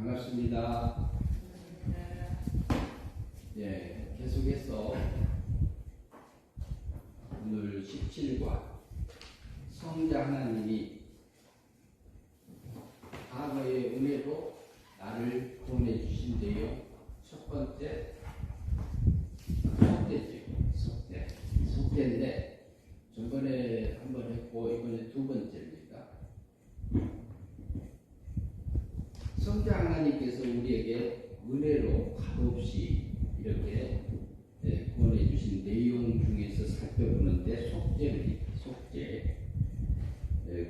반갑습니다. 예, 계속해서 오늘 17과 성자 하나님이 과거의 은혜로 나를 구원해 주신대요. 첫 번째 속죄인데 전번에 한 번 했고 이번에 두 번째입니다. 성자 하나님께서 우리에게 은혜로 값없이 이렇게 구원해 주신 내용 중에서 살펴보는데 속죄.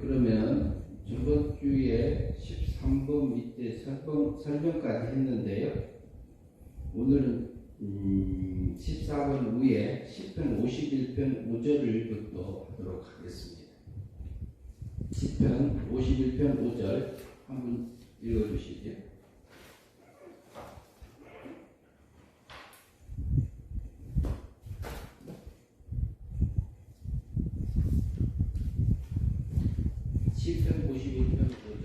그러면 저번 주에 13번 밑에 설명까지 했는데요. 오늘은 14번 위에 10편 51편 5절을부터 하도록 하겠습니다. 10편 51편 5절 한번 읽어주시죠. 시편 51편 5절.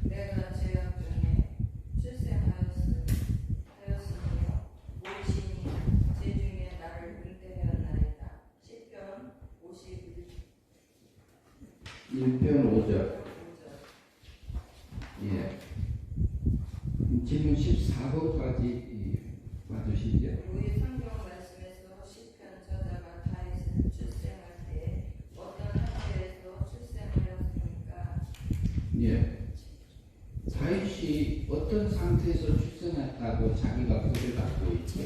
내가 죄악 중에 출생하였으며 모이시니 죄 중에 나를 잉태하였나이다. 시편 1편 5절. 예. 질문 14번까지 봐주시죠. 우리 성경 말씀에서 시편 저자가 다윗은 출생할 때 어떤 학교에서 출생하였습니까? 예. 다윗이 어떤 상태에서 출생했다고 자기가 고백하고 있죠.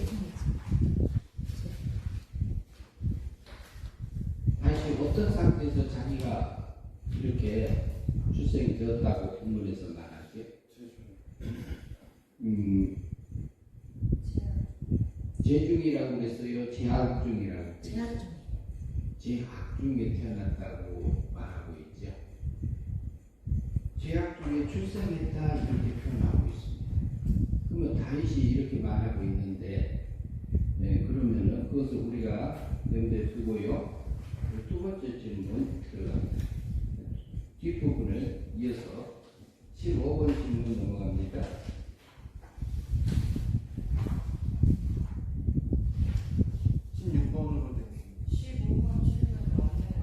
다윗이 어떤 상태에서 자기가 이렇게 출생이 되었다고 본문에서 말하죠. 재중이라고 그랬어요. 제약 중이라고 그랬어요. 제약 중에 태어났다고 말하고 있죠. 제약 중에 출생했다 이렇게 표현하고 있습니다. 그러면 다윗이 이렇게 말하고 있는데, 그러면은 그것을 우리가 염두에 두고요. 두 번째 질문 들어갑니다. 뒷부분을 이어서 15번 질문 넘어갑니다. 16번으로 되겠습니다. 15번 질문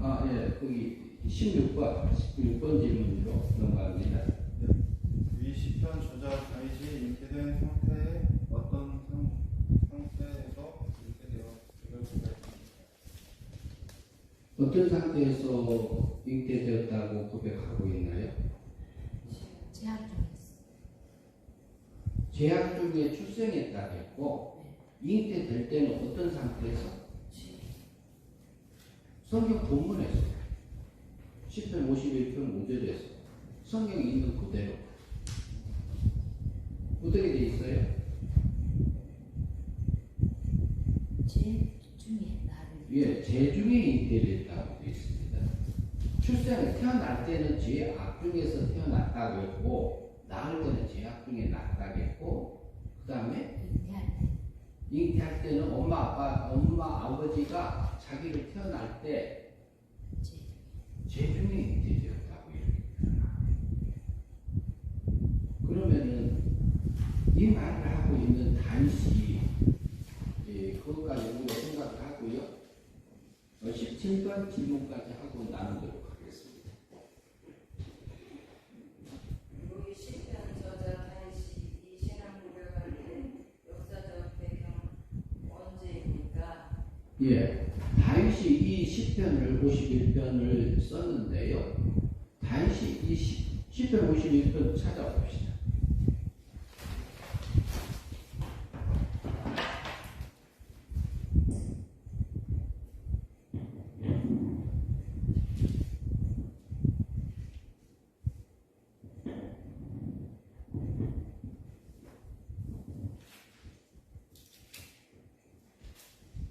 아, 예, 거기 16번 질문으로 넘어갑니다. 위 시편 저자 다윗이 잉태된 상태에 어떤 상태에서 잉태되어 이걸 고백합니다. 어떤 상태에서 잉태되었다고 고백하고 있나요? 제약 중에 출생했다고 했고, 잉태될 때는 어떤 상태에서? 성경 본문에서 10편 51편 5절에서 성경이 있는 그대로 어떻게 되어 있어요? 예, 재중에 잉태됐다고 되어 있습니다. 태어날 때는 죄악 중에서 태어났다고 했고, 낳을 때는 죄악 중에 낳았다고 했고, 그 다음에 잉태할 때는 엄마 아버지가 자기를 태어날 때 재중에 잉태되었다고 이렇게 표현합니다. 그러면은 이 말을 하고 있는 다윗이 그것까지 우리가 생각을 하고요. 17번 질문까지 하고 나누도록 하겠습니다. 우리 시편 저자 다윗이 이 신앙 고백할 때 역사적 배경 언제입니까? 예, 다윗이 이 시편을 51편을 썼는데요. 다윗이 이 시편 51편 찾아봅시다.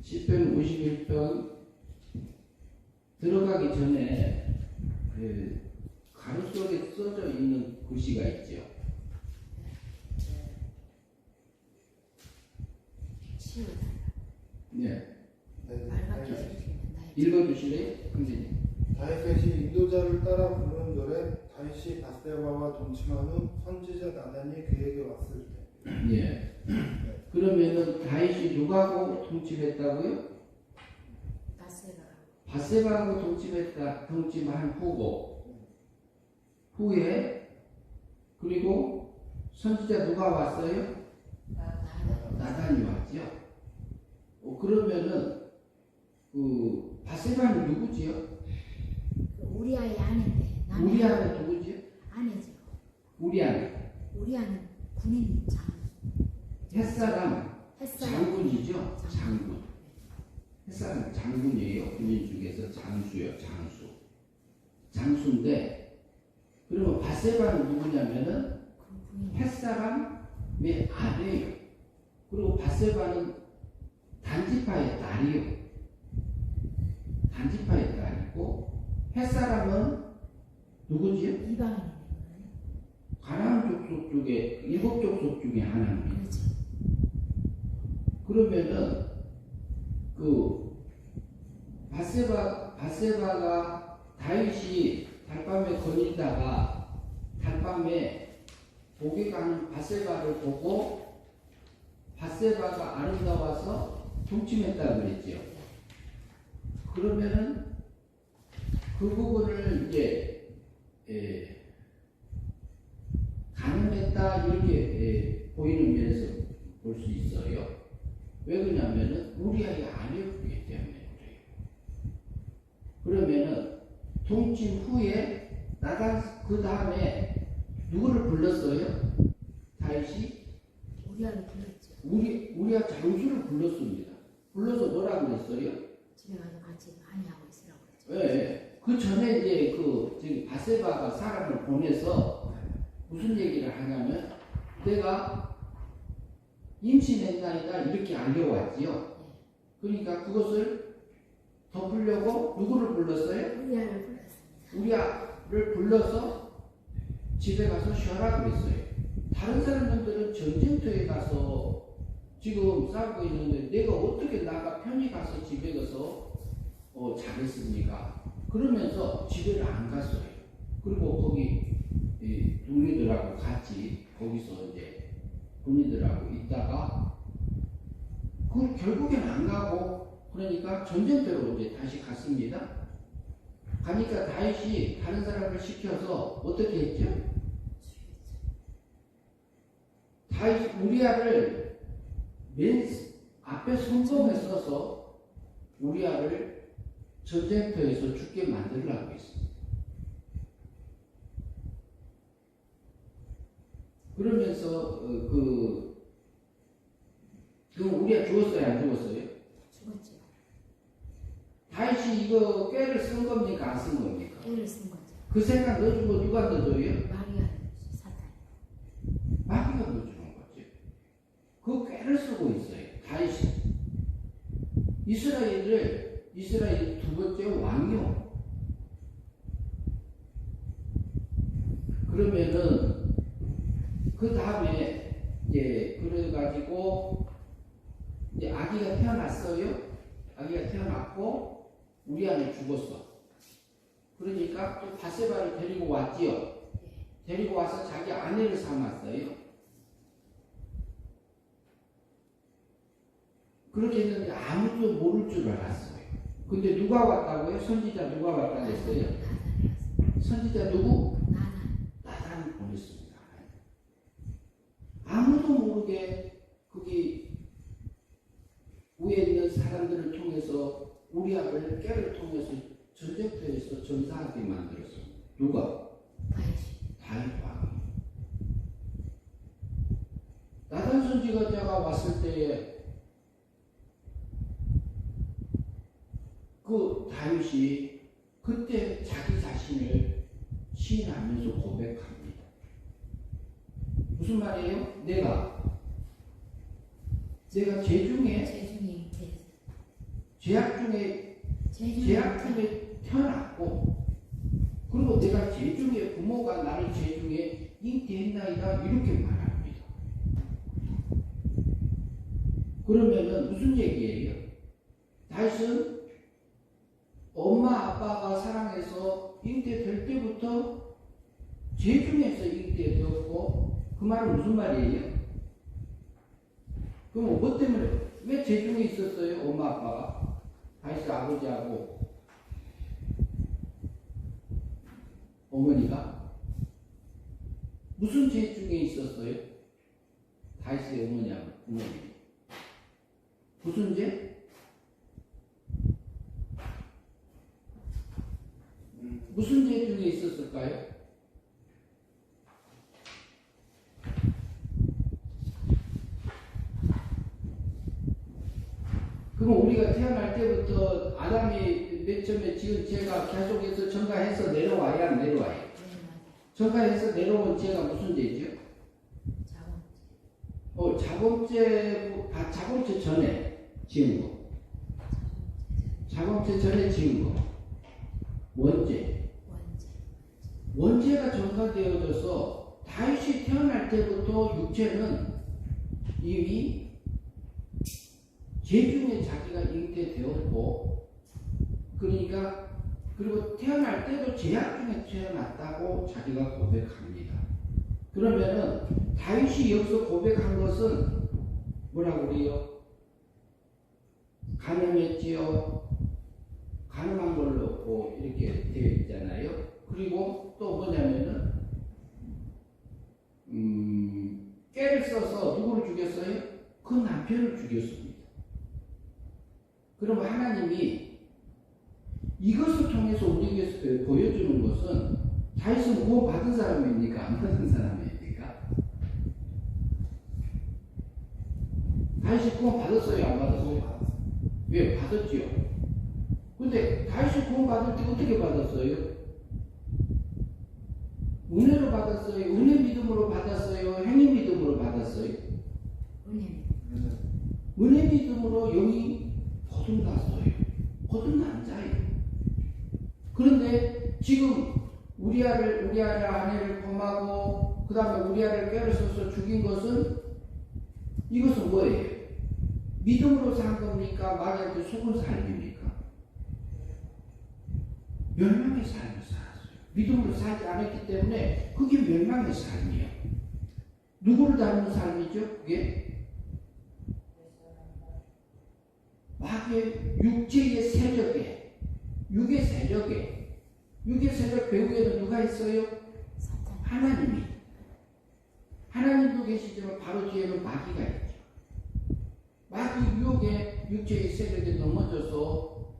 시편 51편 들어가기 전에 가로 속에 써져 있는 글씨가 있죠. 네. 읽어주실래요? 선생님. 다윗이 인도자를 따라 부르는 노래 다윗이 닷새 바세바와 동침한 후 선지자 나단이 그에게 왔을 때. 예. 그러면은 다윗이 누구하고 동침했다고요? 바세바하고 동침한 후에 그리고 선지자 누가 왔어요? 나단이 왔죠. 그러면은 그 바세바는 누구지요? 우리아의 아내인데. 우리아는 누구지요? 아내죠. 우리아는 군인 햇사람 햇사람. 장군이죠. 장군. 햇사람 장군이에요. 군인 중에서 장수인데 그러면 바세바는 누구냐면은 햇사람의 아내예요. 그리고 바세바는 단지파의 딸이요. 단지파의 딸이고 햇사람은 누구지요? 이방인이네. 가나안 족속 중에 7족속 중에 하나입니다. 그렇죠. 그러면은 그 바세바가 다윗이 달밤에 거닐다가 달밤에 복에 가는 바세바를 보고 바세바가 아름다워서 동침했다 그랬죠. 그러면은 그 부분을 이제 가늠했다 이렇게 보이는 면에서 볼 수 있어요. 왜 그러냐면은 우리아의 아내였기 때문에 그래요. 그러면은 동침 후에 나단 그 다음에 누구를 불렀어요? 다윗이 우리아를 불렀죠. 우리아 장수를 불렀습니다. 불러서 뭐라고 그랬어요? 집에 가서 같이 한의하고 있으라고 그랬죠. 네. 그 전에 이제 저기 바세바가 사람을 보내서 무슨 얘기를 하냐면 내가 임신했나이다 이렇게 알려왔지요. 그러니까 그것을 덮으려고 누구를 불렀어요? 우리아를 불렀습니다. 우리아를 불러서 집에 가서 쉬어라 그랬어요. 다른 사람들은 전쟁터에 가서 지금 싸우고 있는데 내가 어떻게 나가 편히 가서 집에 가서 자겠습니까? 그러면서 집에를 안 갔어요. 그리고 거기 동료들하고 같이 거기서 이제 군인들하고 있다가 그 결국엔 안 가고 그러니까 전쟁터로 이제 다시 갔습니다. 가니까 다윗이 다른 사람을 시켜서 어떻게 했죠? 다윗 우리아를 맨 앞에 성공에 써서 우리아를 전쟁터에서 죽게 만들려고 했습니다. 그러면서 그럼 우리가 죽었어요, 안 죽었어요? 죽었죠. 다윗이 이거 꾀를 쓴 겁니까, 안 쓴 겁니까? 꾀를 쓴 거죠. 그 생각 넣어주고 누가 넣어줘요? 마리아 사탄. 마귀가 넣어주는 거죠. 그 꾀를 쓰고 있어요, 다윗이. 이스라엘 두 번째 왕이요. 그러면은 그 다음에 이제 그래가지고 이제 아기가 태어났어요. 아기가 태어났고 우리아는 죽었어. 그러니까 또 바세바를 데리고 왔지요. 데리고 와서 자기 아내를 삼았어요. 그렇게 했는데 아무도 모를 줄 알았어요. 근데 누가 왔다고요? 선지자 누가 왔다고 했어요? 선지자 누구? 나단을 보냈습니다. 아무도 모르게 거기 위에 있는 사람들을 통해서 우리아를 깨를 통해서 전쟁터에서 전사하게 만들었습니다. 누가? 다윗 왕이. 나단 선지자가 왔을 때에 그 다윗이 그때 자기 자신을 시인하면서 고백합니다. 무슨 말이에요? 내가 죄 중에 죄악 중에 태어났고 그리고 내가 죄 중에 부모가 나를 죄 중에 잉태했나이다 이렇게 말합니다. 그러면은 무슨 얘기예요? 다윗은 엄마 아빠가 사랑해서 잉태될 때부터 제중에서 있게 되었고, 그 말은 무슨 말이에요? 그럼 뭐 때문에 왜 제중에 있었어요? 엄마 아빠가 다윗 아버지하고 어머니가 무슨 제중에 있었어요? 다윗의 어머니하고 부모님 무슨 죄? 무슨 죄 중에 있었을까요? 그럼 우리가 태어날 때부터 아담이 맨 처음에 지은 죄가 계속해서 전가해서 내려와야 안 내려와요? 네, 전가해서 내려온 죄가 무슨 죄죠? 자범죄 전에 지은 거. 자범죄 전에 지은 거. 원죄. 원죄가 전가되어져서 다윗이 태어날 때부터 육체는 이미 죄 중에 자기가 잉태되었고, 그러니까 그리고 태어날 때도 죄악 중에 태어났다고 자기가 고백합니다. 그러면은 다윗이 여기서 고백한 것은 뭐라고 그래요? 가늠했지요. 가늠한 걸로 이렇게 되어 있잖아요. 그리고 또 뭐냐면은 꾀를 써서 누구를 죽였어요? 그 남편을 죽였습니다. 그럼 하나님이 이것을 통해서 우리에게 보여주는 것은 다윗은 구원 받은 사람입니까? 안 받은 사람입니까? 다윗이 구원 받았어요? 안 받았어요? 왜? 받았지요. 근데 다윗이 구원 받을 때 어떻게 받았어요? 은혜로 받았어요? 은혜 믿음으로 받았어요? 행위 믿음으로 받았어요? 은혜 믿음으로 영이 거듭났어요. 거듭난 자예요. 그런데 지금 우리 아내를 범하고 그 다음에 우리 아내를 꾀를 써서 죽인 것은 이것은 뭐예요? 믿음으로 산 겁니까? 마귀한테 속은 삶입니까? 멸망의 삶을 살았어요. 믿음으로 살지 않았기 때문에 그게 멸망의 삶이에요. 누구를 닮은 삶이죠? 그게 마귀의 육체의 세력에, 육의 세력 배후에는 누가 있어요? 하나님이. 하나님도 계시지만 바로 뒤에는 마귀가 있죠. 마귀 유혹에 육체의 세력에 넘어져서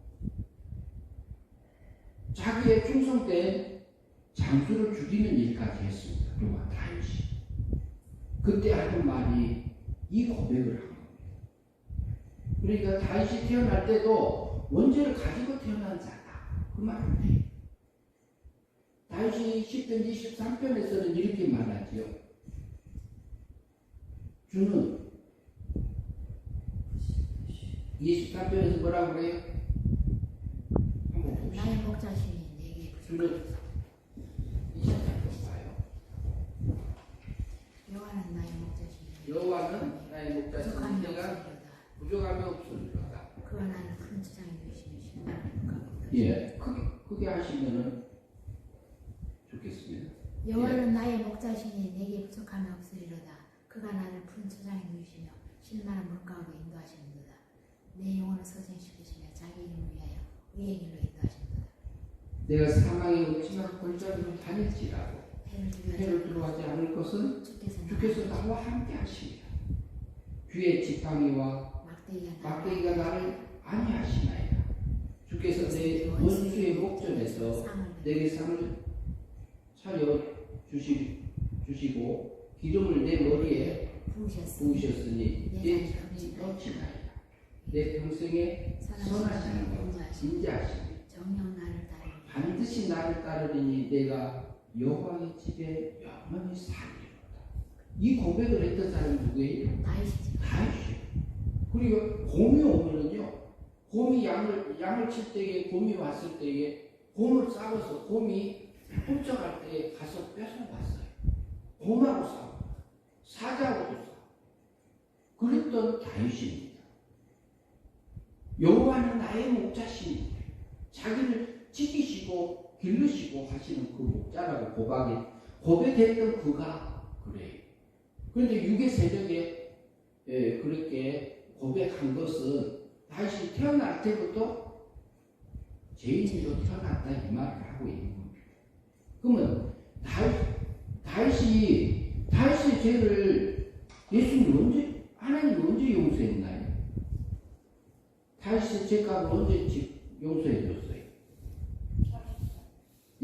자기의 충성된 장수를 죽이는 일까지 했습니다. 누가? 다윗이. 그때 하는 말이 이 고백을 한 겁니다. 그러니까 다윗이 태어날 때도 원죄를 가지고 태어난 자다. 그 말입니다. 다윗이 10편 23편에서는 이렇게 말하지요. 주는 23편에서 뭐라고 그래요? 한번 봅시다. 나의 목자신이 내게 주는 23편 봐요. 여호와는 나의 목자신이 여호와는 나의 목자신이 내가 부족함이 없으리로다. 그가 나를 큰 주장에 두시며 신발을 가고 예, 크게 하시면은 좋겠습니다. 여호와는 나의 목자신이 내게 부족함이 없으리로다. 그가 나를 푸른 초장에 누이시며 실만한 물가로 인도하시는도다. 내 영혼을 서생시키시며 자기 이름을 위하여 의의 길로 인도하시는도다. 내가 사망의 음침한 골짜기로 다닐지라도 해를 해를 들어가지 않을 것은 주께서 주께서 나와 함께 하시리라. 귀의 지팡이와 막대기가 나를 안위하시나이다. 주께서 내 원수의 목전에서 내게 상을 차려 주시고 기름을 내 머리에 부으셨으니 내 잔이 넘치나이다. 내 평생에 선하시는 것 인자하시니 반드시 나를 따르리니 내가 여호와의 집에 영원히 살리로다. 이 고백을 했던 사람이 누구예요? 다윗이에요. 그리고 곰이 오면은요, 곰이 양을 칠 때에 곰이 왔을 때에 곰을 싸워서 곰이 훔쳐갈 때에 가서 뺏어왔어요. 곰하고 싸워, 사자하고도 싸워. 그랬던 다윗입니다. 여호와는 나의 목자시니 자기를 지키시고 기르시고 하시는 그 목자라고 고백했던 그가 그래요. 그런데 육의 세력에 그렇게 고백한 것은 다시 태어날 때부터 죄인으로 태어났다 이 말을 하고 있는 겁니다. 그러면 다윗의 죄를 하나님이 언제 용서했나요? 다윗의 죄값을 언제 용서해 줬어요?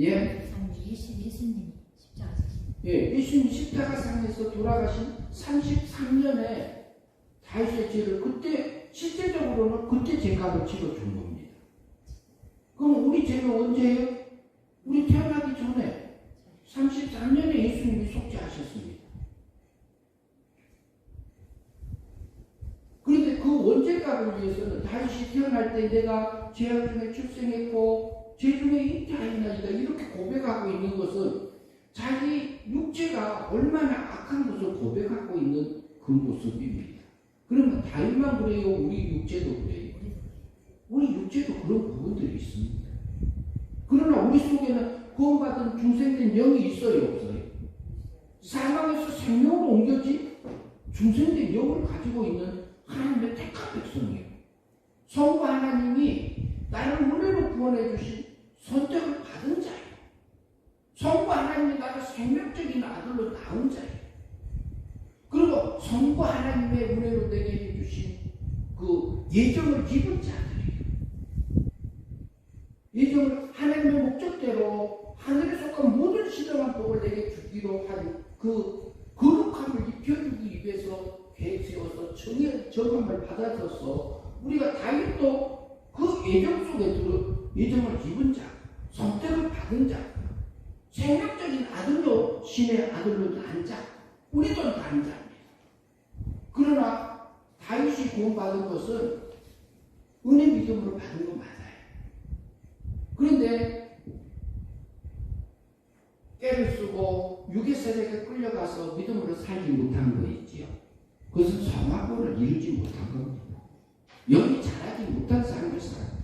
예? 예수님이 십자가 지신. 예, 예수님 십자가상에서 돌아가신 33년에 다윗의 죄를 그때 실제적으로는 그때 죄값을 치러준 겁니다. 그럼 우리 죄는 언제예요? 우리 태어나기 전에 33년에 예수님이 속죄하셨습니다. 그런데 그 원죄값을 위해서는 다윗이 태어날 때 내가 죄악 중에 출생했고 죄 중에 잉태하였나이다 이렇게 고백하고 있는 것은 자기 육체가 얼마나 악한 것을 고백하고 있는 그 모습입니다. 그러면 다윗만 그래요? 우리 육체도 그래요? 우리 육체도 그런 부분들이 있습니다. 그러나 우리 속에는 구원받은 중생된 영이 있어요? 없어요? 사망에서 생명으로 옮겨진 중생된 영을 가지고 있는 하나님의 택한 백성이에요. 성부 하나님이 나를 은혜로 구원해 주신 선택을 받은 자예요. 성부 하나님이 나를 생명적인 아들로 낳은 자예요. 그리고 성부 하나님의 은혜로 내게 해주신 그 예정을 입은 자들이에요. 예정을 하나님의 목적대로 하늘에 속한 모든 시대만 복을 내게 주기로 한 그 거룩함을 입혀주기 위해서 계획 세워서 정함을 받아줘서 우리가 다윗도 그 예정 속에 들어 예정을 입은 자, 선택을 받은 자, 생명적인 아들로 신의 아들로 낳은 자, 우리도 낳은 자입니다. 그러나 다윗이 구원받은 것은 은혜 믿음으로 받은 거 맞아요. 그런데 깨를 쓰고 육의 세력에 끌려가서 믿음으로 살지 못한 거 있지요. 그것은 성화권을 이루지 못한 겁니다. 영이 자라지 못한 삶을 살아요.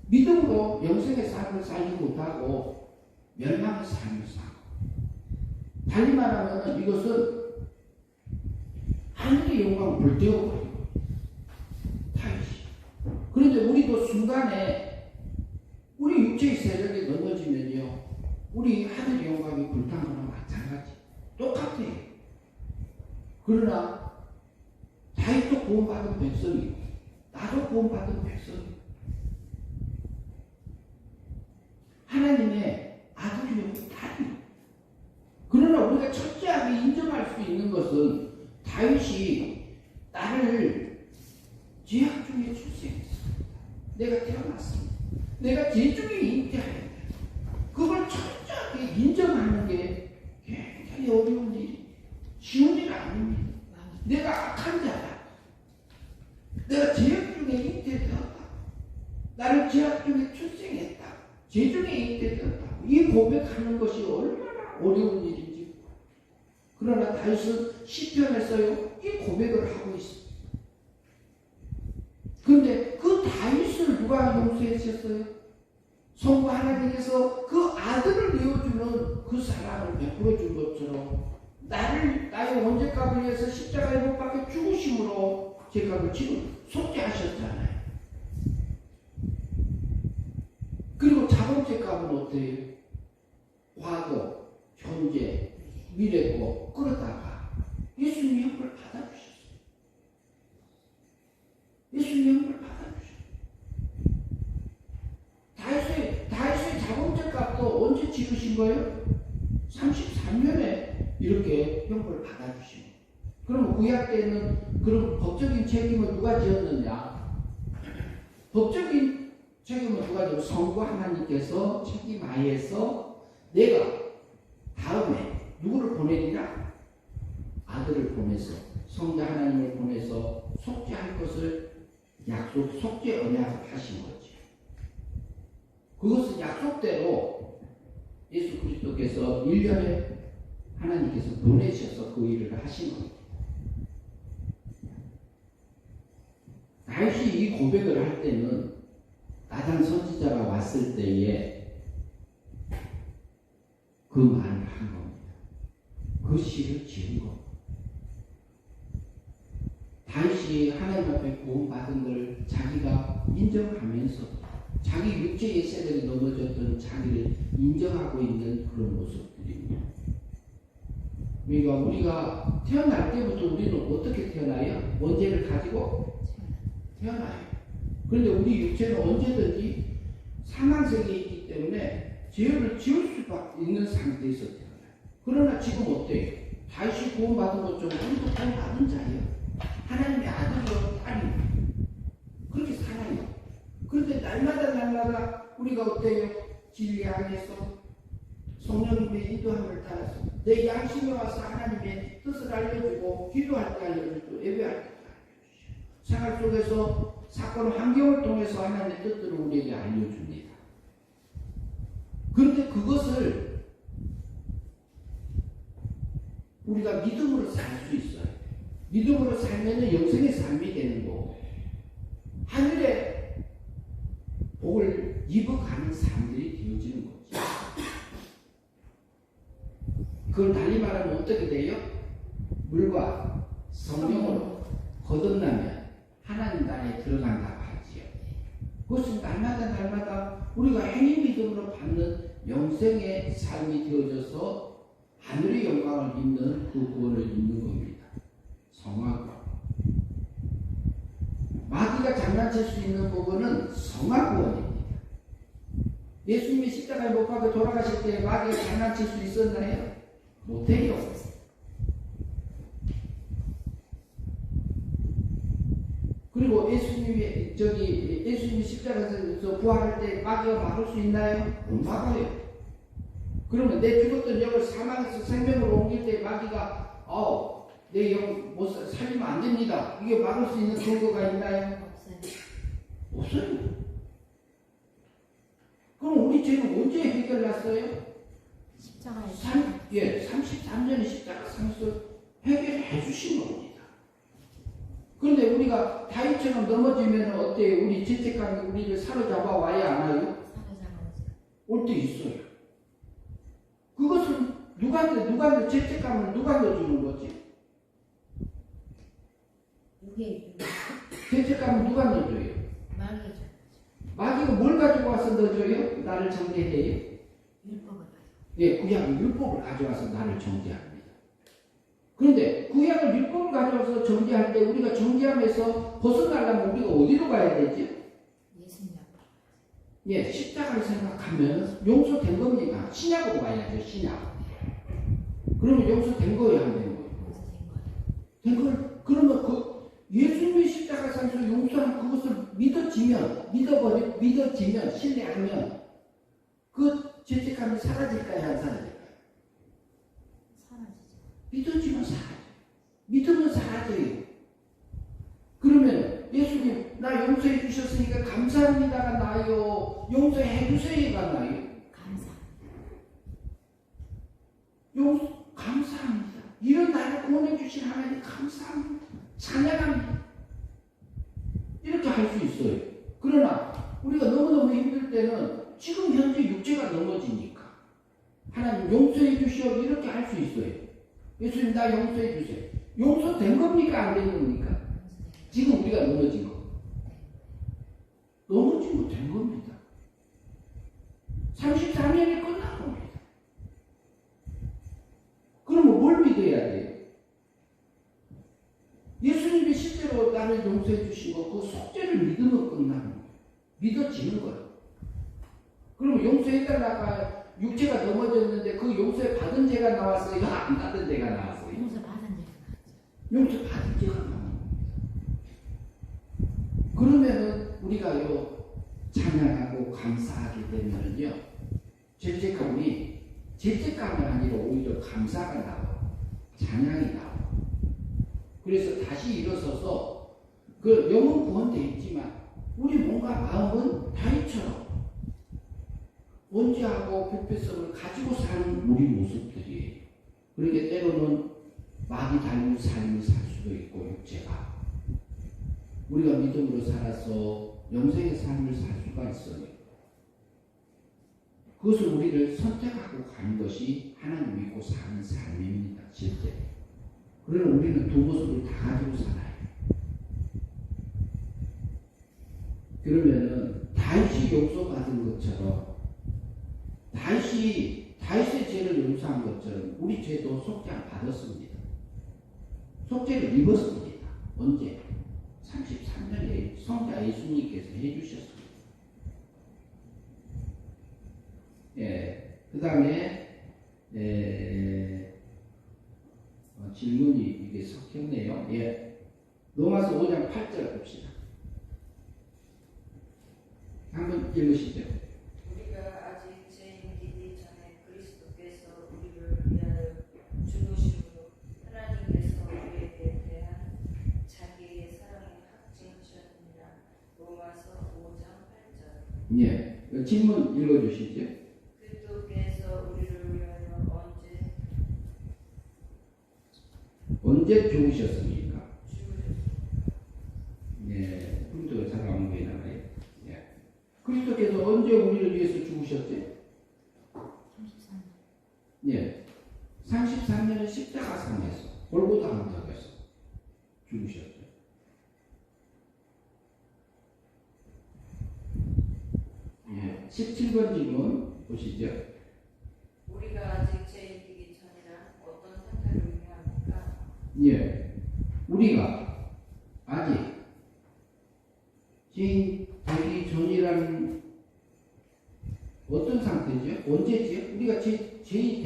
믿음으로 영생의 삶을 살지 못하고 멸망의 삶을 살고 달리 말하면 이것은 하늘의 영광을 불태워버리고 다윗이. 그런데 우리도 순간에 우리 육체의 세력에 넘어지면요 우리 하늘의 영광이 불탄 거나 마찬가지 똑같아요. 그러나 다윗도 구원받은 백성이고 나도 구원받은 백성이고 하나님의 아들이요 딸이요. 그러나 우리가 철저하게 인정할 수 있는 것은 다윗이 나를 죄악 중에 출생했습니다. 내가 태어났습니다. 내가 죄 중에 잉태하였다. 그걸 철저하게 인정하는 게 굉장히 어려운 일이 쉬운 일 아닙니다. 내가 악한 자다. 내가 죄악 중에 잉태되었다. 나를 죄악 중에 출생했다. 죄 중에 잉태되었다. 이 고백하는 것이 얼마나 어려운 일인지. 그러나 다윗은 시편에서요 이 고백을 하고 있습니다. 그런데 그 다윗을 누가 용서했었어요? 성부 하나님께서 그 아들을 내어주는 그 사랑을 베풀어 준 것처럼 나의 원죄값을 위해서 십자가에 못 박혀 죽으심으로 죄값을 지금 속죄하셨잖아요. 그리고 자본죄값은 어때요? 과거, 현재, 미래고 그러다가 예수님이 형벌 받아주셨어요. 예수님이 형벌 받아주셨어요. 다윗의 자본죄값도 언제 지르신 거예요? 33년에 이렇게 형벌 받아주시고. 그럼 구약 때는 그런 법적인 책임을 누가 지었느냐? 법적인 책임을 누가 지었느냐? 성부 하나님께서 책임하에서 내가 다음에 누구를 보내리라? 아들을 보내서 성자 하나님을 보내서 속죄할 것을 속죄 언약을 하신 거죠. 그것은 약속대로 예수 그리스도께서 1년에 하나님께서 보내셔서 그 일을 하신 겁니다. 다윗이 이 고백을 할 때는 나단 선지자가 왔을 때에 그 말을 한 겁니다. 그 시를 지은 겁니다. 다윗이 하나님 앞에 구원받은 걸 자기가 인정하면서 자기 육체의 세력이 넘어졌던 자기를 인정하고 있는 그런 모습들입니다. 그러니까 우리가 태어날 때부터 우리는 어떻게 태어나요? 원죄를 가지고 태어나요. 그런데 우리 육체는 언제든지 사망세계에 있기 때문에 죄를 지을 수밖에 있는 상태에서 태어나요. 그러나 지금 어때요? 다윗이 구원받은 것처럼 우리도 구원받은 자예요. 하나님의 아들이요 딸이요. 그렇게 살아요. 그런데 날마다 우리가 어때요? 진리 안에서 성령님의 인도함을 따라서 내 양심에 와서 하나님의 뜻을 알려주고 기도할 때 알려주고 예배할 때 알려주시고 생활 속에서 사건 환경을 통해서 하나님의 뜻들을 우리에게 알려줍니다. 그런데 그것을 우리가 믿음으로 살 수 있어요. 믿음으로 살면 영생의 삶이 되는 거고 하늘의 복을 입어가는 사람들이 되어지는 거죠. 그걸 달리 말하면 어떻게 돼요? 물과 성령으로 거듭나면 하나님 나라에 들어간다고 하지요. 그것은 날마다 우리가 행위 믿음으로 받는 영생의 삶이 되어져서 하늘의 영광을 입는 그 구원을 입는 겁니다. 성화구. 마귀가 장난칠 수 있는 부분은 성화구원입니다. 예수님이 십자가에 못 박혀 돌아가실 때 마귀가 장난칠 수 있었나요? 못해요. 그리고 예수님이 십자가에서 부활할 때 마귀가 막을 수 있나요? 못 막아요. 그러면 내 죽었던 영을 사망에서 생명으로 옮길 때 마귀가 내 영 못 살리면 안 됩니다. 이게 막을 수 있는 근거가 있나요? 없어요. 그럼 우리 죄는 언제 해결났어요? 십자가에서 33년의 십자가 상에서 해결해 주신 겁니다. 그런데 우리가 다윗처럼 넘어지면 어때요? 우리 죄책감이 우리를 사로잡아 와야 안 와요? 올 때 있어요. 그것은 누구한테 죄책감을 누구한테 주는 거지? 죄책감은 누구한테 줘요? 마귀가 뭘 가지고 와서 넣어줘요? 나를 정죄해요? 구약의 율법을 가져와서 나를 정죄합니다. 그런데 구약의 율법을 가져와서 정죄할 때 우리가 정죄함에서 벗어나려면 우리가 어디로 가야 되지? 십자가를 생각하면 용서된 겁니까? 신약으로 가야죠. 신약. 그러면 용서된 거예요, 안 된 거예요? 된 걸. 그러면 예수님의 십자가 상에서 용서한 그것을 믿어지면 신뢰하면 그 죄책감이 사라질까요? 안 사라질까요? 믿어지면 사라져요. 믿으면 사라져요. 그러면 예수님 나 용서해 주셨으니까 감사합니다가 나요? 용서해 주세요가 나요? 감사합니다. 이런 나를 구원해 주신 하나님 감사합니다. 찬양합니다. 이렇게 할 수 있어요. 그러나 우리가 너무너무 힘들 때는 지금 현재 육체가 넘어지니까 하나님 용서해 주시오 이렇게 할 수 있어요. 예수님 나 용서해 주세요. 용서된 겁니까? 안 된 겁니까? 지금 우리가 넘어진 거. 넘어진 거 된 겁니다. 34년이 끝난 겁니다. 그러면 뭘 믿어야 돼요? 예수님이 실제로 나를 용서해 주신 거, 그 속죄를 믿으면 끝나는 거예요. 믿어지는 거예요. 그러면 용서해달라가 육체가 넘어졌는데 그 용서에 받은 죄가 나왔어요? 안 받은 죄가 나왔어요? 용서받은 죄가 나온 겁니다. 그러면은 우리가요, 찬양하고 감사하게 되면은요, 죄책감이 아니라 오히려 감사가 나와요. 찬양이 나와요. 그래서 다시 일어서서 그 영은 구원되어 있지만 우리 뭔가 마음은 다윗처럼 원죄하고 불패성을 가지고 사는 우리 모습들이에요. 그러니까 때로는 마귀 닮은 삶을 살 수도 있고 육체가 우리가 믿음으로 살아서 영생의 삶을 살 수가 있어요. 그것을 우리를 선택하고 가는 것이 하나님 믿고 사는 삶입니다. 그러나 우리는 두 모습을 다 가지고 살아요. 그러면은 다윗이 용서받은 것처럼 다윗의 죄를 용서한 것처럼 우리 죄도 속죄를 받았습니다. 속죄를 입었습니다. 언제? 33년에 성자 예수님께서 해주셨습니다. 예, 그 다음에 질문이 이게 섞였네요. 예, 로마서 5장 8절 봅시다. 한번 읽으시죠. 우리가 아직 죄인이기 전에 그리스도께서 우리를 위하여 죽으심으로 하나님께서 우리에게 대한 자기의 사랑을 확증하셨느니라. 로마서 5장 8절. 예, 질문 읽어주시죠. 그리스도께서 우리를 위하여 언제 죽으셨습니까? 죽으셨습니다. 예, 그리스도가 잘 안 보이나봐요. 예, 그리스도께서 언제 우리를 위해서 죽으셨지? 33년. 예, 33년의 십자가상에서 골고다 언덕에서 죽으셨죠. 예, 17번 질문 보시죠. 우리가 아직 죄인이기 전이란 어떤 상태를 의미합니까? 예, 우리가 아직 죄인 되기 전이라는 어떤 상태죠? 언제죠? 우리가 죄인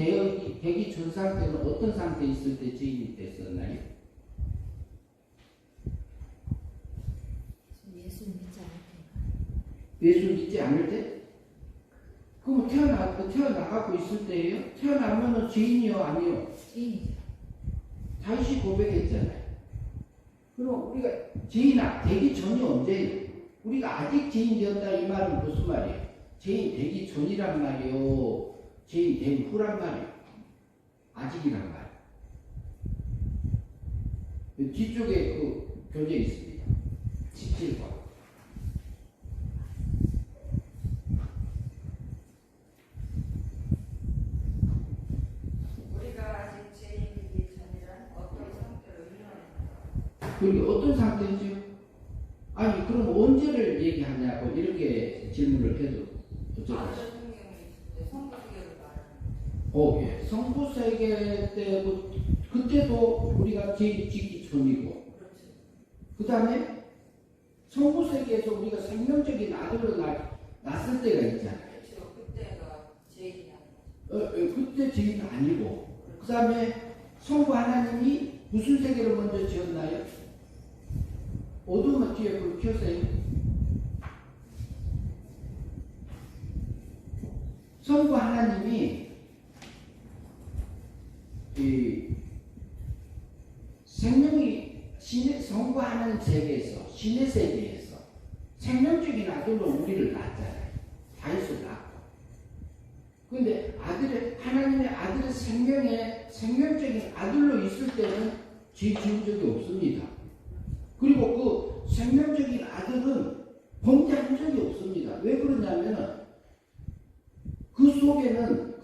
되기 전 상태는 어떤 상태에 있을 때 죄인이 됐었나요? 예수 믿지 않을 때가. 예수 믿지 않을 때? 그럼 태어나갖고 있을 때예요? 태어나면은 죄인이요? 아니요? 죄인이죠. 다윗이 고백했잖아요. 그럼 우리가 죄인 되기 전이 언제예요? 우리가 아직 죄인 되었다 이 말은 무슨 말이에요? 죄인 되기 전이란 말이요? 죄인 된 후란 말이에요? 아직이란 말이에요. 뒤쪽에 그 교재 있습니다. 17번. 우리가 아직 죄인이기 전이란 어떤 상태를 의미합니까? 그게 어떤 상태이죠? 아니 그럼 언제를 얘기하냐고 이렇게 질문을 해도 어쩌고 아들 성경이 있을 때 성부세계를 말하는 예. 성부세계 때 그때도 우리가 죄 짓기 전이고 그렇죠. 그 다음에 성부세계에서 우리가 생명적인 아들로 낳았을 때가 있잖아요. 그렇죠. 그때가 죄인이 아니죠. 그때 죄인 아니고 그 다음에 성부 하나님이 무슨 세계를 먼저 지었나요? 어두운 뒤에 불 켜세요. 성부 하나님이 이 생명이 성부 하나님 세계에서 신의 세계에서 생명적인 아들로 우리를 낳았잖아요. 다윗을 낳고. 그런데 하나님의 아들의 생명적인 아들로 있을 때는 죄 지은 적이 없습니다. 그리고 그 생명적인 아들은 범죄한 적이 없습니다. 왜 그러냐면은 그 속에는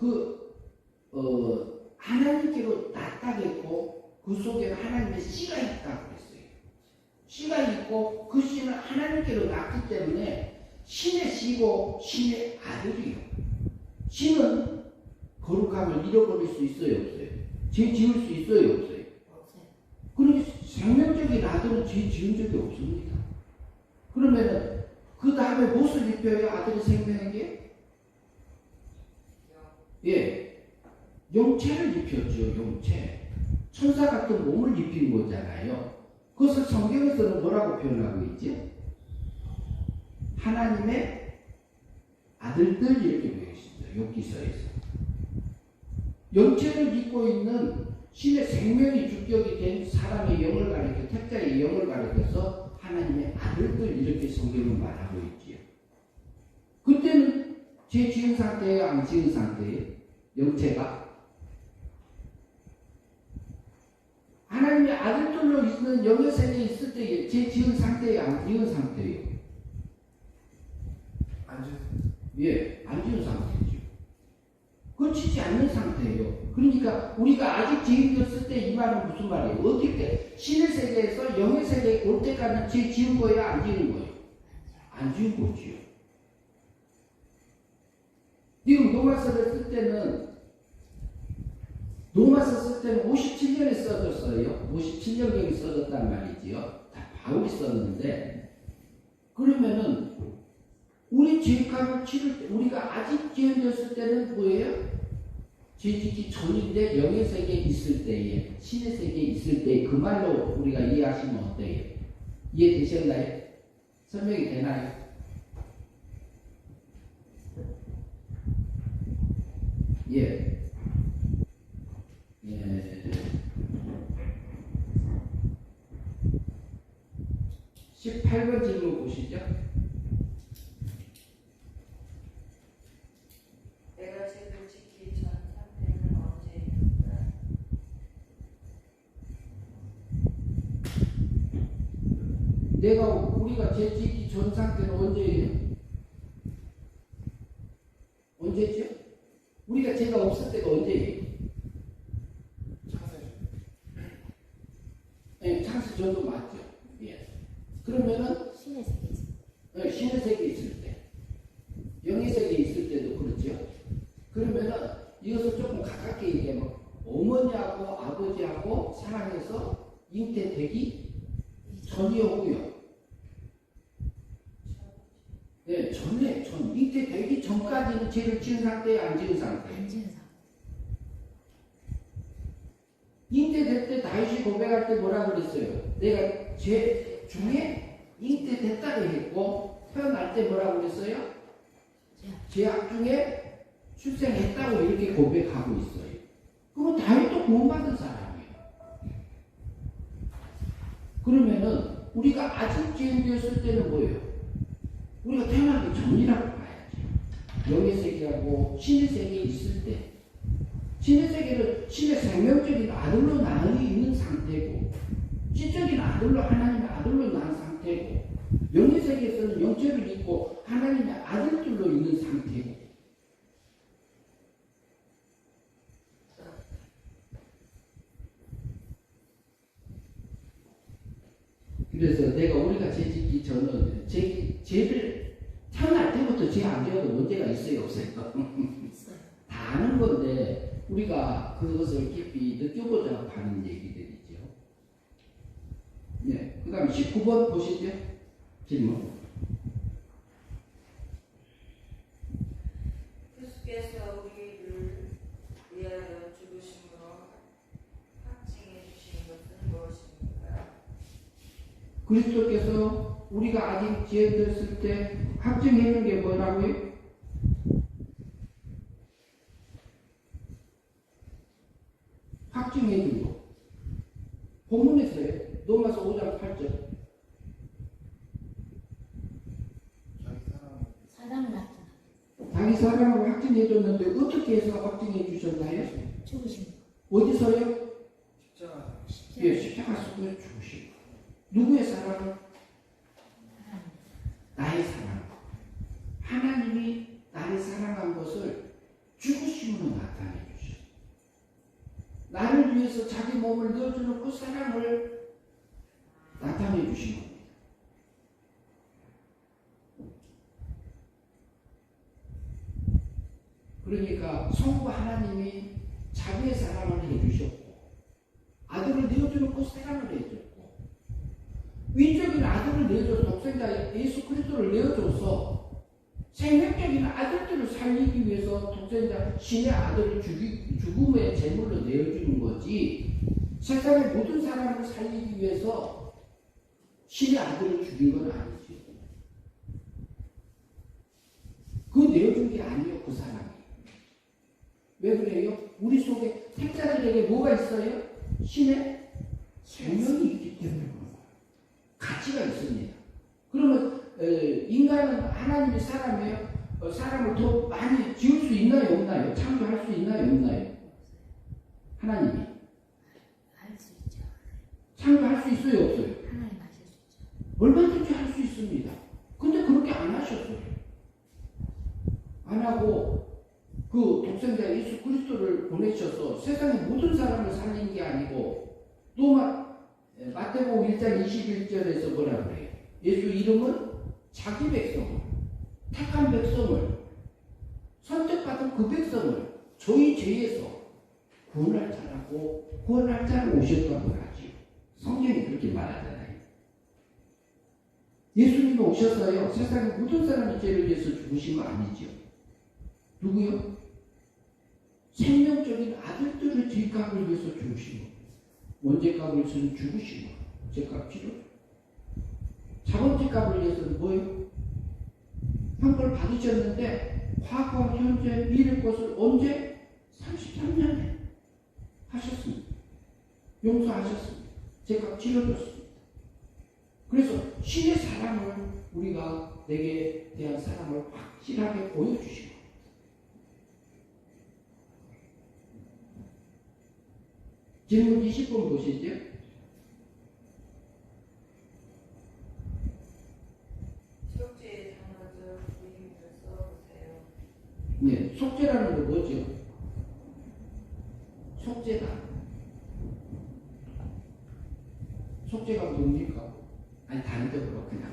하나님께로 낳았다겠고 그 속에는 하나님의 씨가 있다고 그랬어요. 씨가 있고 그 씨는 하나님께로 낳기 때문에 신의 씨고 신의 아들이요. 신은 거룩함을 잃어버릴 수 있어요, 없어요? 죄 지을 수 있어요, 없어요? 없어요. 그러니 생명적인 아들은 죄 지은 적이 없습니다. 그러면은 그 다음에 무엇을 입혀요? 아들의 생명에게? 예, 영체를 입혔죠. 영체. 천사 같은 몸을 입힌 거잖아요. 그것을 성경에서는 뭐라고 표현하고 있지? 하나님의 아들들 이렇게 표현했습니다. 욥기서에서. 영체를 입고 있는 신의 생명이 주격이 된 사람의 영을 가리켜 택자의 영을 가리켜서 하나님의 아들들 이렇게 성경은 말하고 있지요. 그때는 죄 지은 상태예요? 안 지은 상태예요? 영체가? 하나님의 아들들로 있는 영의 세계에 있을 때 죄 지은 상태예요? 안 지은 상태예요? 안 주. 예, 안 지은 상태죠. 그 거치지 않는 상태예요. 그러니까 우리가 아직 지음되었을 때 이 말은 무슨 말이에요? 어떻게 때 신의 세계에서 영의 세계에 올 때까지는 죄 지은 거예요? 안 지은 거예요? 안 지은 거지요. 지금 로마서를 쓸 때는 57년에 써졌어요. 57년경에 써졌단 말이지요. 다 바울이 썼는데, 그러면은 우리 죄값을 치를 때, 우리가 아직 지음되었을 때는 뭐예요? 죄 짓기 전인데 영의 세계에 있을 때에, 신의 세계에 있을 때, 그 말로 우리가 이해하시면 어때요? 이해되셨나요? 설명이 되나요? 예. 18번 질문 보시죠. 내가 죄를 짓기 전 상태는 언제입니까? 우리가 죄 짓기 전 상태는 언제예요? 언제죠? 우리가 죄가 없을 때가 언제예요? 네, 창세 전도 맞죠. 예. 그러면은 신의 세계에서. 네, 신의 세계에 있을 때, 영의 세계에 있을 때도 그렇죠. 그러면은 이것을 조금 가깝게 얘기하면 어머니하고 아버지하고 사랑해서 잉태되기 전이요, 후요. 네, 전에 잉태되기 전까지는 죄를 지은 상태에 안 지은 상태. 안 지은 상태. 잉태될 때 다윗이 고백할 때 뭐라 그랬어요? 내가 죄 중에 잉태됐다고 했고 태어날 때 뭐라고 그랬어요? 죄악 중에 출생했다고 이렇게 고백하고 있어요. 그럼 다윗도 구원받은 사람이에요. 그러면은 우리가 아직 지음되었을 때는 뭐예요? 우리가 태어나기 전이라고 봐야지. 영의 세계하고 신의 세계에 있을 때, 신의 세계는 신의 생명적인 아들로 낳아 있는 상태고, 지적인 아들로 하나님의 아들로 낳은 상태고, 영의 세계에서는 영체를 입고 하나님의 아들들로 있는 상태고. 그래서 우리가 죄 짓기 전은 죄를 태어날 때부터 죄 안 지어도 문제가 있어요, 없어요? 있어요. 다 아는 건데 우리가 그것을 깊이 느껴보자고 하는 얘기들이죠. 네, 그 다음에 19번 보시죠. 질문. 그리스도께서 우리를 위하여 죽으심으로 확증해 주신 것은 무엇입니까? 그리스도께서 우리가 아직 지어졌을 때 확증했는 게 뭐라고요? 확증해 준 거. 본문에서요. 로마서 5장 8절. 사랑을 낳잖아. 자기 사랑을 확증해 줬는데 어떻게 해서 확증해 주셨나요? 죽으신 어디서요? 십자가. 예, 십자가 속에 죽으신 거. 누구의 사랑을? 하나님. 나의 사랑. 하나님이 나를 사랑한 것을 죽으심으로 나타내 주셨어. 나를 위해서 자기 몸을 내어주는 그 사랑을 나타내 주신 겁니다. 그러니까 성부 하나님이 자기의 사랑을 해주셨고 아들을 내어주는 그 사랑을 해줬고 위적인 아들을 내어줘서 독생자 예수 그리스도를 내어줘서 생명적인 아들들을 살리기 위해서 독생자 신의 아들을 죽음의 제물로 내어주는 거지 세상의 모든 사람을 살리기 위해서 신의 아들을 죽인 건 아니지. 그거 내어준 게 아니에요, 그 사람이. 왜 그래요? 우리 속에 택자들에게 뭐가 있어요? 신의 생명이 있기 때문에 그런 거예요. 가치가 있습니다. 그러면 인간은 하나님의 사람이에요. 사람을 더 많이 지을 수 있나요, 없나요? 창조할 수 있나요, 없나요? 하나님이 할 수 있죠. 창조할 수 있어요, 없어요? 하나님 하실 수 있죠. 얼마든지 할 수 있습니다. 근데 그렇게 안 하셨어요. 안 하고 그 독생자 예수 모든 사람을 살린 게 아니고 또 마태복음 1장 21절에서 뭐라 그래요? 예수 이름은 자기 백성을, 택한 백성을, 선택받은 그 백성을 저희 죄에서 구원할 자라고 구원할 자로 오셨다고 하죠. 성경이 그렇게 말하잖아요. 예수님이 오셨어요. 세상의 모든 사람의 죄를 위해서 죽으신 거 아니죠. 누구요? 생명적인 아들들의 죄값을 위해서 죽으신 거. 원죄값을 위해서는 죽으신 거. 죄값 필요. 자본죄값을 위해서는 뭐예요? 형벌 받으셨는데 과거, 현재, 미래 것을 언제? 33년에 하셨습니다. 용서하셨습니다. 죄값 치러줬습니다. 그래서 신의 사랑을 우리가 내게 대한 사랑을 확실하게 보여주시고 질문 20번 보시죠. 속죄의 단어적 의미를 써보세요. 네, 속죄라는 거 뭐죠? 속죄다. 속죄가 뭡니까? 아니 단적으로 그냥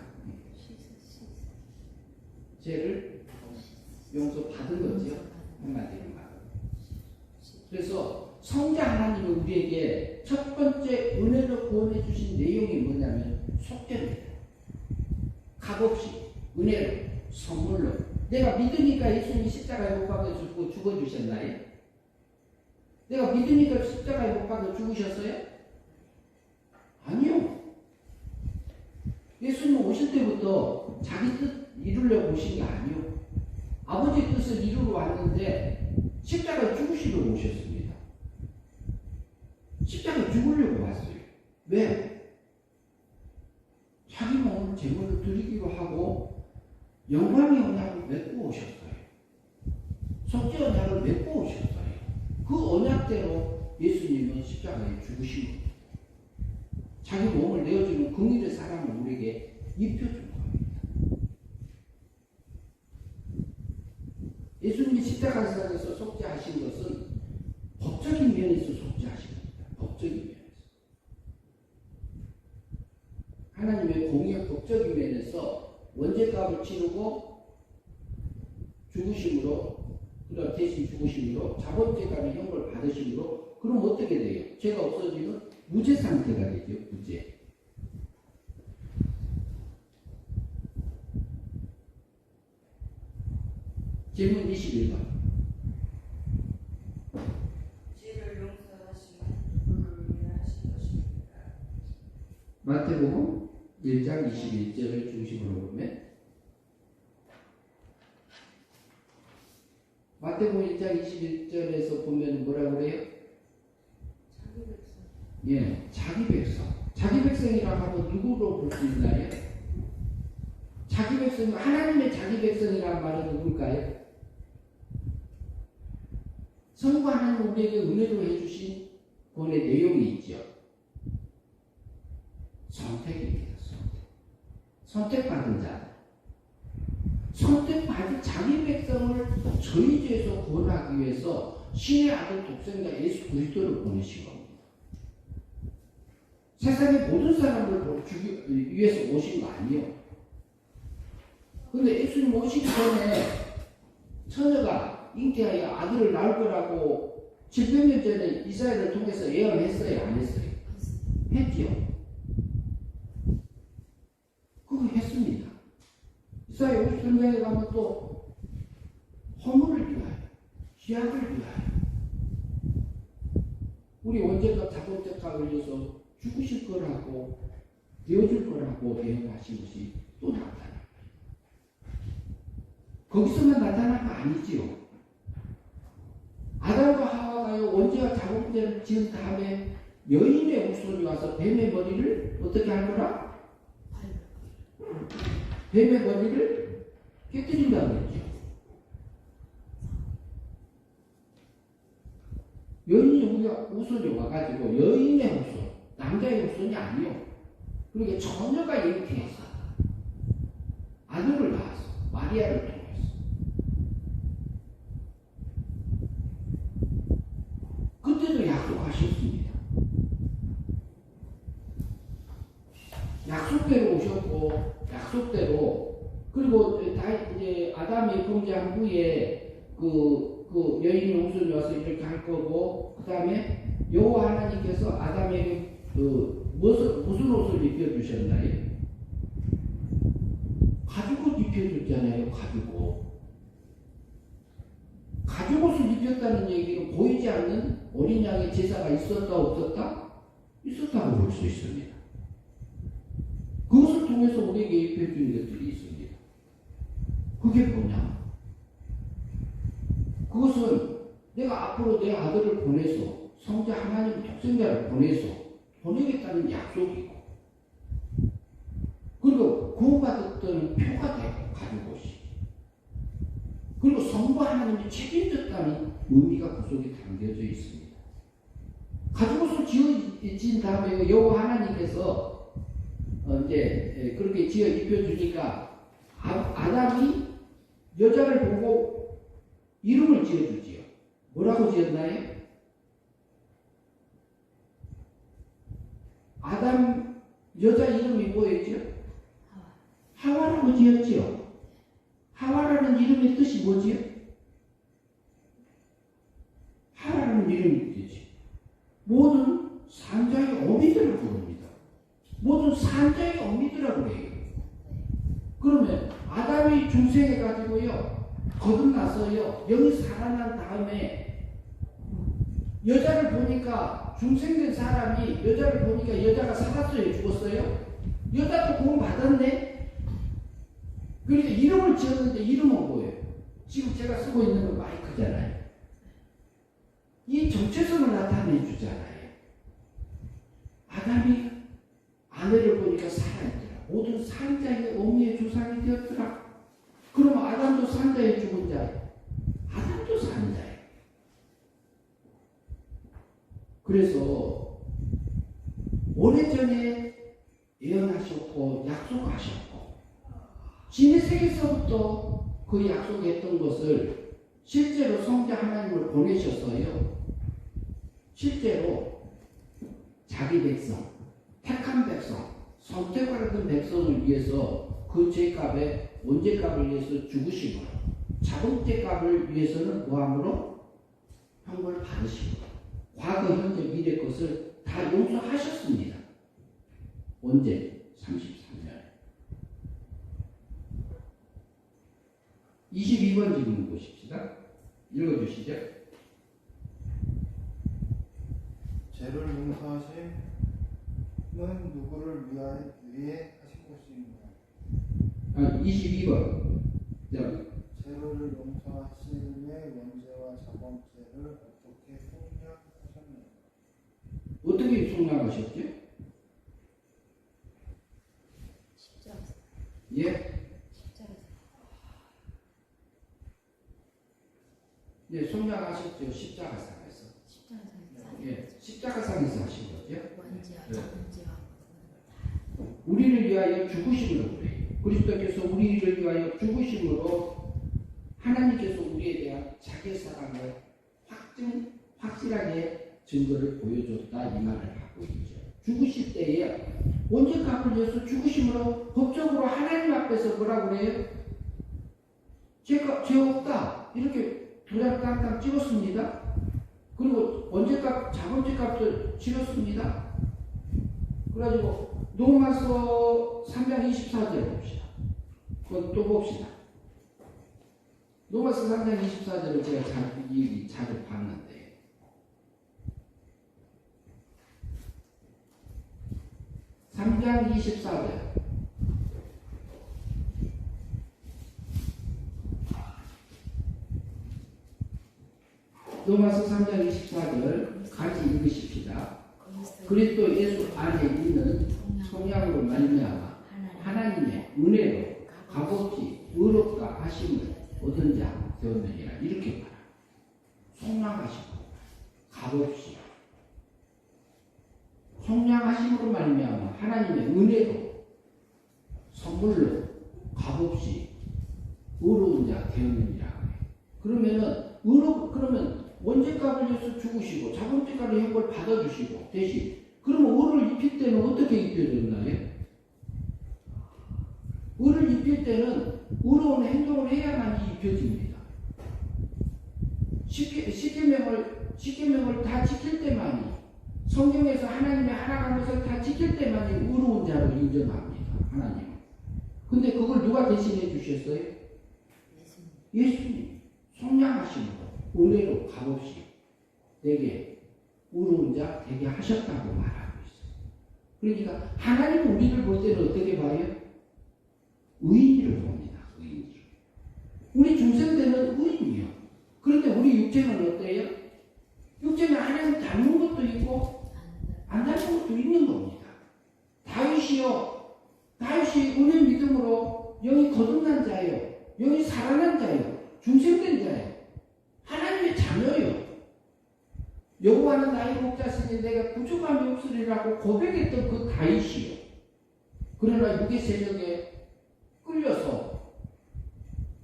죄를 용서받은 거죠. 한마디로 말. 그래서 성자 하나님은 우리에게 첫 번째 은혜로 구원해 주신 내용이 뭐냐면 속죄입니다. 값없이 은혜로 선물로 내가 믿으니까 예수님이 십자가에 못 박아 죽어주셨나요? 내가 믿으니까 십자가에 못 박아 죽으셨어요? 아니요. 예수님 오실 때부터 자기 뜻 이루려고 오신 게 아니요. 아버지 뜻을 이루러 왔는데 십자가에 죽으시려고 오셨습니다. 십자가에 죽으려고 왔어요. 왜? 자기 몸을 제물로 드리기로 하고 영광의 언약을 맺고 오셨어요. 속죄 언약을 맺고 오셨어요. 그 언약대로 예수님은 십자가에 죽으신 겁니다. 자기 몸을 내어주는 긍휼의 사랑을 우리에게 입혀준 겁니다. 예수님이 십자가에서 속죄하신 것은 법적인 면에서 속죄하신 겁니다. 법적인 면에서. 하나님의 공의 법적인 면에서 원죄값을 치르고 죽으심으로 그다음 대신 죽으심으로 자본죄값의 형벌을 받으심으로 그럼 어떻게 돼요? 죄가 없어지면 무죄 상태가 되죠. 무죄. 질문 21번. 죄를 용서하시면 누구를 위해 하신 것입니까? 마태복음 1장 21절을 중심으로 보면 마태복음 1장 21절에서 보면 뭐라고 그래요? 자기 백성. 예, 자기 백성. 자기 백성이라고 하면 누구로 볼 수 있나요? 자기 백성, 하나님의 자기 백성이라는 말은 누굴까요? 성부 하나님 우리에게 은혜로 해주신 구원의 내용이 있죠. 선택입니다. 선택받은 자. 선택받은 자기 백성을 저희 죄에서 구원하기 위해서 신의 아들 독생자 예수 그리스도를 보내신 겁니다. 세상의 모든 사람을 주기 위해서 오신 거 아니에요. 근데 예수님 오시기 전에 처녀가 잉태하여 아들을 낳을 거라고 700년 전에 이사야를 통해서 예언했어요? 안 했어요? 했지요. 그거 했습니다. 이사야 53장에 가면 또 허물을 위하여, 희약을 위하여 우리 원죄값 자본죄값을 위해서 죽으실 거라고 되어줄 거라고 예언하신 것이 또 나타나요. 거기서만 나타난 거 아니지요. 아담과 하와가요 원죄와 자본죄를 지은 다음에 여인의 후손이 와서 뱀의 머리를 어떻게 할 거라? 뱀의 머리를 깨뜨린다고 했죠. 여인의 후손이 와가지고 여인의 후손, 남자의 후손이 아니요. 그러니까 처녀가 잉태해서 아들을 낳아서 마리아를 통해서 그때도 약속하셨어요. 약속대로 오셨고 약속대로 그리고 다 이제 아담이 범죄한 후에 그 여인이 용순이 와서 이렇게 할 거고 그 다음에 여호와 하나님께서 아담에게 무슨 옷을 입혀주셨나요? 가죽옷 입혀줬잖아요. 가죽옷을 입혔다는 얘기는 보이지 않는 어린 양의 제사가 있었다 없었다? 있었다고 볼 수 있습니다. 그것을 통해서 우리에게 입혀주는 것들이 있습니다. 그게 뭐냐? 그것은 내가 앞으로 내 아들을 보내서 성자 하나님 독생자를 보내서 보내겠다는 약속이고 그리고 구원받았던 표가 되고 가죽옷이 그리고 성부 하나님이 책임졌다는 의미가 그 속에 담겨져 있습니다. 가죽옷을 지어진 다음에 여호와 하나님께서 이제 그렇게 지어 입혀주니까 아담이 여자를 보고 이름을 지어주지요. 뭐라고 지었나요? 아담 여자 이름이 뭐였죠? 하와라고 지었지요. 하와라는 이름의 뜻이 뭐지요? 하와라는 이름이 뜻이지. 모든 산자의 어미들을 부릅니다. 모든 산자의 어미들이라고 해요. 그러면 아담이 중생해가지고요. 거듭나서요. 영이 살아난 다음에 여자를 보니까 중생된 사람이 여자를 보니까 여자가 살았어요? 죽었어요? 여자도 구원 받았네? 그러니까 이름을 지었는데 이름은 뭐예요? 지금 제가 쓰고 있는 건 마이크잖아요. 이 정체성을 나타내 주잖아요. 아담이 아내를 보니까 살아있더라. 모든 산자의 어미의 조상이 되었더라. 그러면 아담도 산자의 죽은 자예요. 아담도 산자예요. 그래서 오래전에 예언하셨고 약속하셨고 지내세계에서부터 그 약속했던 것을 실제로 성자 하나님을 보내셨어요. 실제로 자기 백성, 택한 백성, 선택받은 백성을 위해서 그 죄값에 원죄값을 위해서 죽으시고 자본 죄값을 위해서는 뭐함으로 형벌 받으시고 과거, 현재, 미래 것을 다 용서하셨습니다. 언제? 33년. 22번 질문 보십시다. 읽어주시죠. 죄를 용서하심은 누구를 위해 하신 것입니다. 22번. 죄를 용서하심의 원죄와 자범죄를 어떻게 속량하셨나요? 어떻게 속량하셨죠? 십자가에서. 예? 예, 속량하셨죠. 십자가상에서. 예, 십자가상에서 하신 거죠. 원죄와 네. 자범죄와 우리를 위하여 죽으심으로 그래요. 그리스도께서 우리를 위하여 죽으심으로 하나님께서 우리에 대한 자기 사랑을 확실하게 증거를 보여줬다 이 말을 하고 있죠. 죽으실 때에 원죄값을 위해서 죽으심으로 법적으로 하나님 앞에서 뭐라고 그래요? 죄 없다 이렇게 도장 깡깡 찍었습니다. 그리고 원죄값, 자본죄값도 치렀습니다. 그래가지고 로마서 3장 24절 봅시다. 그건 또 봅시다. 로마서 3장 24절을 제가 자주 봤는데 (3장 24절) 로마서 3장 24절 같이 읽으십시다. 그리스도 예수 안에 있는 성령으로 말미암아 하나님의 은혜로 값없이 의롭다 하심을 얻은 자 되었느니라. 이렇게 말합니다. 속량하시고 값없이 속량하심으로 말미암아 하나님의 은혜로 선물로 값없이 의로운 자 되었느니라. 그러면 원죄값을 위해서 죽으시고 자본죄값의 형벌 받아주시고 대신 그러면 의를 입힐 때는 어떻게 입혀졌나요? 을을 입힐 때는 의로운 행동을 해야만 입혀집니다. 십계명을 다 지킬 때만이, 성경에서 하나님의 하나간 것을 다 지킬 때만이 의로운 자로 인정합니다. 하나님. 근데 그걸 누가 대신해 주셨어요? 예수님. 속량하신 거. 은혜로 값없이 내게 의로운 자 되게 하셨다고 말하고 있어요. 그러니까 하나님은 우리를 볼 때는 어떻게 봐요? 의인으로 봅니다. 의인으로. 우리 중생 때는 의인이요. 그런데 우리 육체는 어때요? 육체는 하나님 닮은 것도 있고 안 닮은 것도 있는 겁니다. 다윗이요. 다윗이 은혜 믿음으로 영이 거듭난 자예요. 영이 살아난 자예요. 중생된 자예요. 하나님의 자녀예요. 여호와는 나의 목자시니 내가 부족함이 없으리라고 고백했던 그 다윗이요. 그러나 육의 세력에 끌려서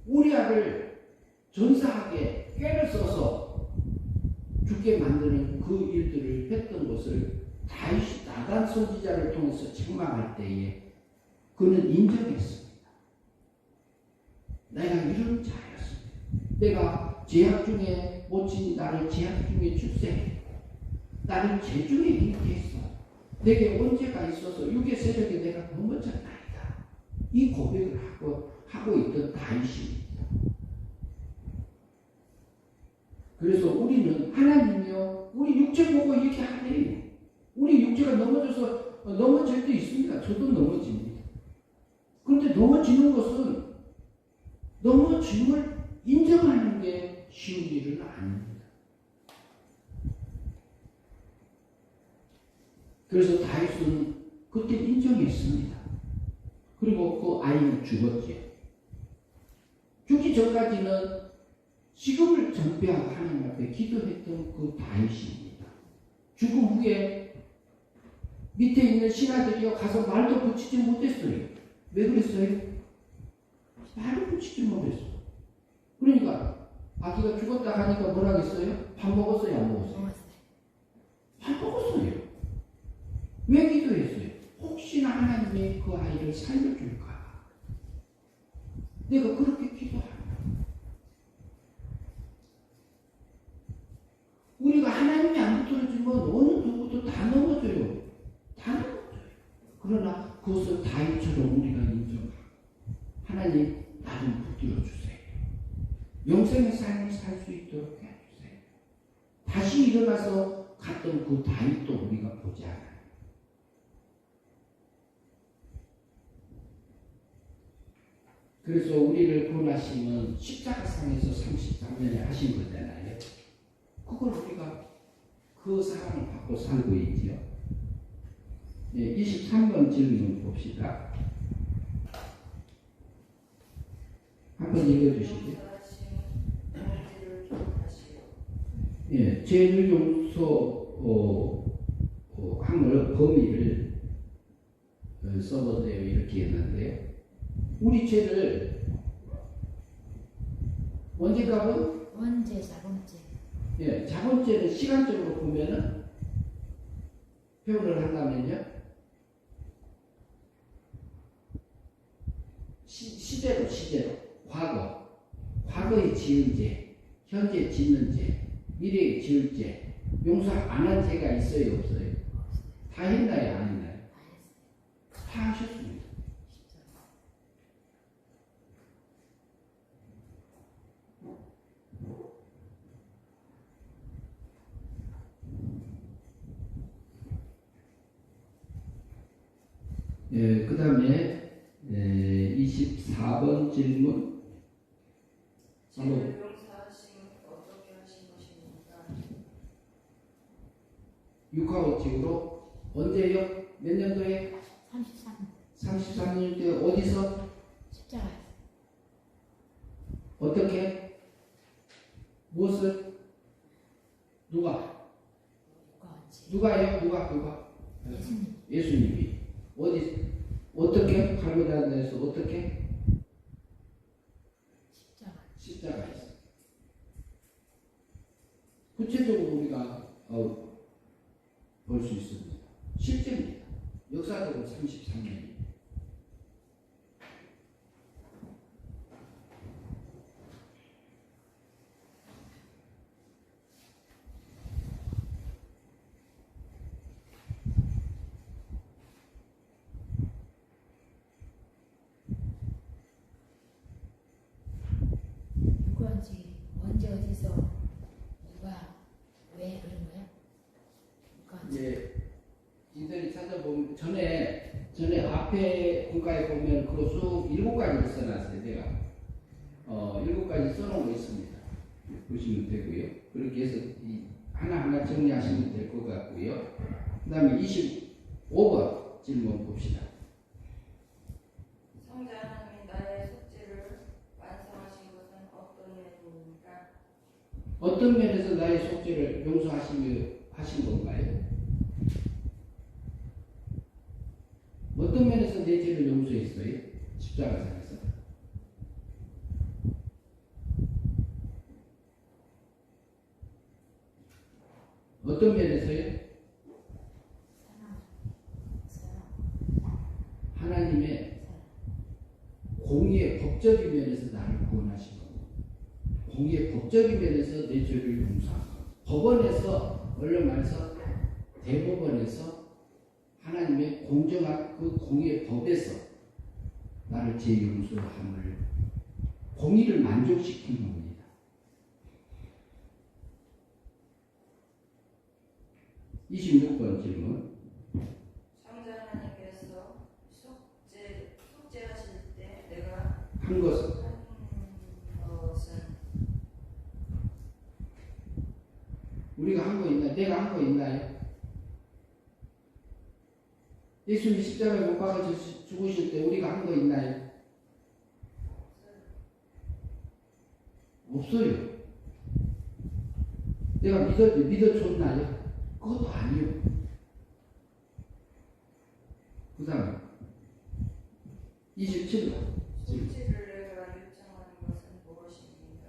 우리아를 전사하게 꾀를 써서 죽게 만드는 그 일들을 했던 것을 다윗이 나단 선지자를 통해서 책망할 때에 그는 인정했습니다. 내가 이런 자였습니다. 내가 죄악 중에 모친 나를 죄악 중에 출생했고 나를 죄 중에 잉태했어. 내게 언제가 있어서 육의 세력에 내가 넘어졌나이다. 이 고백을 하고 있던 다윗입니다. 그래서 우리는 하나님이요, 우리 육체 보고 이렇게 하네요. 우리 육체가 넘어질 때 있습니다. 저도 넘어집니다. 그런데 넘어지는 것은 넘어짐을 인정하는 게 쉬운 일은 아닙니다. 그래서 다윗은 그때 인정했습니다. 그리고 그 아이는 죽었지요. 죽기 전까지는 지금을 전폐하고 하나님 앞에 기도했던 그 다윗입니다. 죽음 후에 밑에 있는 신하들이요 가서 말도 붙이지 못했어요. 왜 그랬어요? 말을 붙이지 못했어요. 그러니까 아기가 죽었다 하니까 뭐라 했어요? 밥 먹었어요? 안 먹었어요? 밥 먹었어요. 왜 기도했어요? 혹시나 하나님이 그 아이를 살려줄까? 내가 그렇게 기도합니다. 우리가 하나님이 안 붙들어주면 어느 누구도 다 넘어져요. 다 넘어져요. 그러나 그것을 다윗처럼 우리가 인정하고 하나님 나 좀 붙들어주세요. 영생의 삶을 살 수 있도록 해주세요. 다시 일어나서 갔던 그 다윗도 우리가 보지 않아요. 그래서 우리를 구원하심은 십자가상에서 33년에 하신 거잖아요. 그걸 우리가 그 사랑을 받고 살고 있지요. 네, 23번 질문 봅시다. 한번 읽어주시죠. 예, 죄를 용서함을 범위를 써보세요. 이렇게 했는데요. 우리 죄를 언제값은? 원죄, 자본죄. 예, 자본죄는 시간적으로 보면은 표현을 한다면요. 시제로 과거에 지은 죄, 현재 짓는 죄, 미래에 지을 죄, 용서 안 한 죄가 있어요, 없어요? 다 했나요, 안 했나요? 다 하셨습니다. 예, 그 다음에 24번 질문. 죄를 용서하심 어떻게 하신 것입니까? 육하오칙으로 언제요? 몇 년도에? 33년도에 어디서? 십자가에서. 어떻게? 무엇을? 누가? 누가요? 누가? 예수님이. 어디? 어떻게? 갈고리에서 어떻게? 십자가에서. 구체적으로 우리가 볼 수 있습니다. 실제입니다. 역사적으로 33년입니다. 찾아보면 전에 앞에 공과에 보면 그거 쭉 7가지를 써놨어요. 내가 7가지 써놓은 거 있습니다. 보시면 되고요. 그렇게 해서 하나하나 정리하시면 될 것 같고요. 그 다음에 25번 질문 봅시다. 성자 하나님이 나의 속죄를 완성하신 것은 어떤 면입니까? 어떤 면에서 나의 속죄를 하신 건가요? 어떤 면에서 내 죄를 용서했어요? 십자가상에서. 어떤 면에서요? 하나님의 공의의 법적인 면에서 나를 구원하신 겁니다. 공의의 법적인 면에서 내 죄를 용서한 겁니다. 법원에서 얼른 말해서 대법원에서 하나님의 공정한 그 공의의 법에서 나를 죄 용서함을 공의를 만족시킨 겁니다. 번 질문. 성자 하나님께서 속죄하실 때 내가 한 것은 우리가 한 거 있나요? 내가 한 거 있나요? 예수님 십자가에 못 박아 죽으실 때 우리가 한 거 있나요? 없어요. 내가 믿어줬나요? 그것도 아니요. 그 다음에 27번. 속죄를 내가 요청하는 것은 무엇입니까?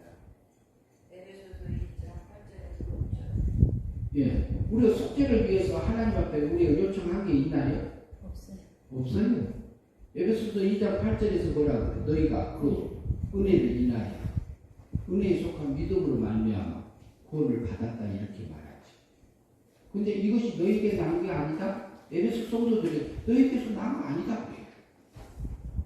에베소서 2장 8절에서 5절. 예, 우리가 속죄를 위해서 하나님 앞에 우리가 요청한 게 있나요? 없어요. 없어요. 에베소서 2장 8절에서 뭐라고 그래? 너희가 그 은혜를 인하여 은혜에 속한 믿음으로 말미암아 구원을 받았다 이렇게 말하지. 근데 이것이 너희에게 난 게 아니다? 에베소 성도들이 너희에게서 난 거 아니다 그래요.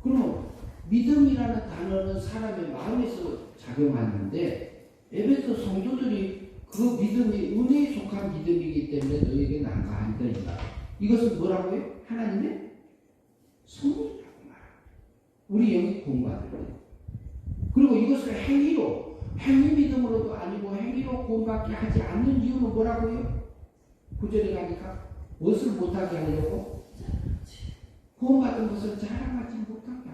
그럼 믿음이라는 단어는 사람의 마음에서 작용하는데 에베소 성도들이 그 믿음이 은혜에 속한 믿음이기 때문에 너희에게 난 거 아니다. 이것은 뭐라고요? 하나님의 선물이라고 말합니다. 우리 여기 공부하는 때. 그리고 이것을 행위 믿음으로도 아니고 행위로 구원받게 하지 않는 이유는 뭐라고요? 9절에 가니까 무엇을 못하게 하려고? 구원받은 것을 자랑하지 못하게